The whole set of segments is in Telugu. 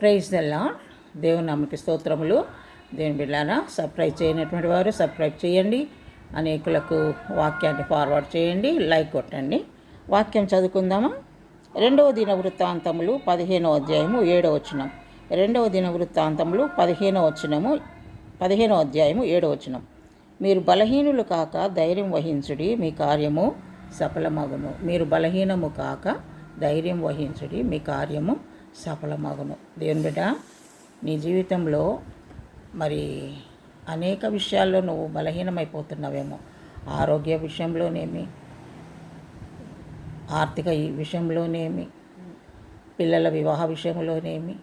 Praise the lord. దేవుని నామముకి స్తోత్రములు. దేవుని బిడ్డలారా, సబ్స్క్రైబ్ చేయనటువంటి వారు సబ్స్క్రైబ్ చేయండి. అనేకులకు వాక్యాన్ని ఫార్వర్డ్ చేయండి, లైక్ కొట్టండి. వాక్యం చదువుకుందామా? 2వ దినవృత్తాంతములు 15వ అధ్యాయము 7వ వచనం. 2వ దినవృత్తాంతములు 15వ అధ్యాయము 7వ వచనం. మీరు బలహీనులు కాక ధైర్యం వహించుడి, మీ కార్యము సఫలమగును. మీరు బలహీనము కాక ధైర్యం వహించుడి, మీ కార్యము సఫలమగును. దేవుని బిడ్డ, నీ జీవితంలో మరి అనేక విషయాల్లో నువ్వు బలహీనమైపోతున్నావేమో. ఆరోగ్య విషయంలోనేమి, ఆర్థిక విషయంలోనేమి, పిల్లల వివాహ విషయంలోనేమి,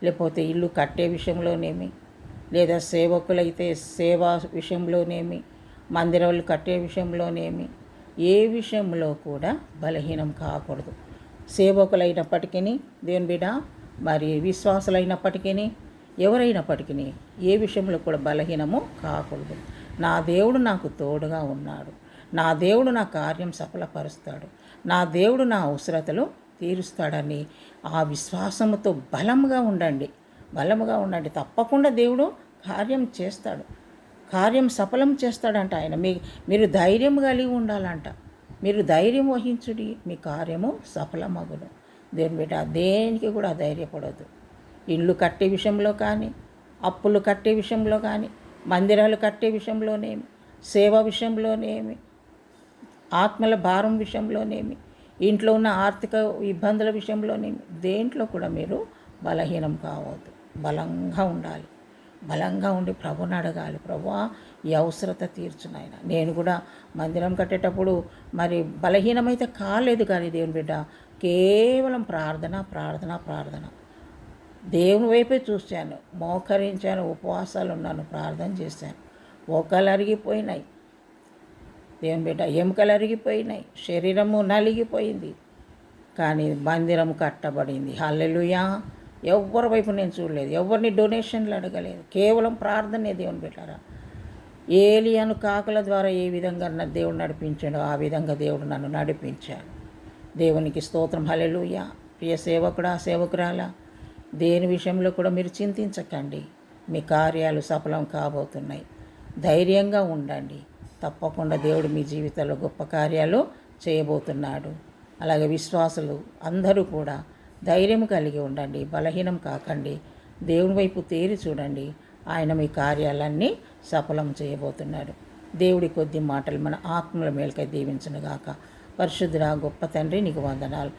లేకపోతే ఇల్లు కట్టే విషయంలోనేమి, లేదా సేవకులైతే సేవా విషయంలోనేమి, మందిరాలు కట్టే విషయంలోనేమి, ఏ విషయంలో కూడా బలహీనం కాకూడదు. సేవకులైనప్పటికీ దేవుని బిడ్డ, మరి విశ్వాసులైనప్పటికీ, ఎవరైనప్పటికీ ఏ విషయంలో కూడా బలహీనము కాకూడదు. నా దేవుడు నాకు తోడుగా ఉన్నాడు, నా దేవుడు నా కార్యం సఫలపరుస్తాడు, నా దేవుడు నా అవసరతలు తీరుస్తాడని ఆ విశ్వాసముతో బలముగా ఉండండి. తప్పకుండా దేవుడు కార్యం చేస్తాడు, కార్యం సఫలం చేస్తాడంట ఆయన. మీరు ధైర్యం కలిగి ఉండాలంట. మీరు ధైర్యం వహించుడి, మీ కార్యము సఫలమగును. దేవుని బిడ్డ, దేనికి కూడా ధైర్యపడదు. ఇల్లు కట్టే విషయంలో కానీ, అప్పులు కట్టే విషయంలో కానీ, మందిరాలు కట్టే విషయంలోనేమి, సేవ విషయంలోనేమి, ఆత్మల భారం విషయంలోనేమి, ఇంట్లో ఉన్న ఆర్థిక ఇబ్బందుల విషయంలోనేమి, దేంట్లో కూడా మీరు బలహీనం కావద్దు. బలంగా ఉండి ప్రభుని అడగాలి. ప్రభువా, ఈ అవసరత తీర్చునాయన. నేను కూడా మందిరం కట్టేటప్పుడు మరి బలహీనమైతే కాలేదు, కానీ దేవుని బిడ్డ కేవలం ప్రార్థన. దేవుని వైపే చూశాను, మోకరించాను, ఉపవాసాలు ఉన్నాను, ప్రార్థన చేశాను. మోకాలు అరిగిపోయినాయి దేవుని బిడ్డ, ఎముకలు అరిగిపోయినాయి, శరీరము నలిగిపోయింది, కానీ మందిరం కట్టబడింది. హల్లెలూయా. ఎవరి వైపు నేను చూడలేదు, ఎవరిని డొనేషన్లు అడగలేదు, కేవలం ప్రార్థనే. దేవుని బిడ్డలారా, ఏలియాను కాకుల ద్వారా ఏ విధంగా దేవుడు నడిపించాడో ఆ విధంగా దేవుడు నన్ను నడిపించాడు. దేవునికి స్తోత్రం. హల్లెలూయా. ప్రియ సేవకుడా, సేవకురాలా, దేని విషయంలో కూడా మీరు చింతించకండి. మీ కార్యాలు సఫలం కాబోతున్నాయి. ధైర్యంగా ఉండండి. తప్పకుండా దేవుడు మీ జీవితంలో గొప్ప కార్యాలు చేయబోతున్నాడు. అలాగే విశ్వాసులు అందరూ కూడా ధైర్యం కలిగి ఉండండి, బలహీనం కాకండి. దేవుని వైపు తేరి చూడండి, ఆయన మీ కార్యాలన్నీ సఫలం చేయబోతున్నాడు. దేవుడి కొద్ది మాటలు మన ఆత్మల మేలుకై దీవించునుగాక. పరిశుద్ధుడా, గొప్ప తండ్రి, నీకు వందనాలు.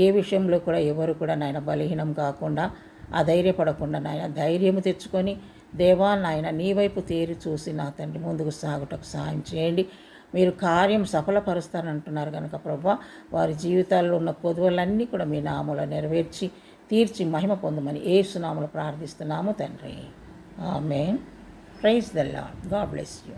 ఏ విషయంలో కూడా ఎవరు కూడా నాయన బలహీనం కాకుండా, అధైర్యపడకుండా నాయన ధైర్యము తెచ్చుకొని, దేవా నాయన నీ వైపు తేరి చూసి నా తండ్రి ముందుకు సాగుటకు సహాయం చేయండి. మీరు కార్యం సఫలపరుస్తారంటున్నారు కనుక ప్రభువా, వారి జీవితాల్లో ఉన్న కొదువలన్నీ కూడా మీ నామములో నెరవేర్చి తీర్చి మహిమ పొందమని యేసు నామములో ప్రార్థిస్తున్నాము తండ్రి. ఆమేన్. Praise the Lord. God bless you.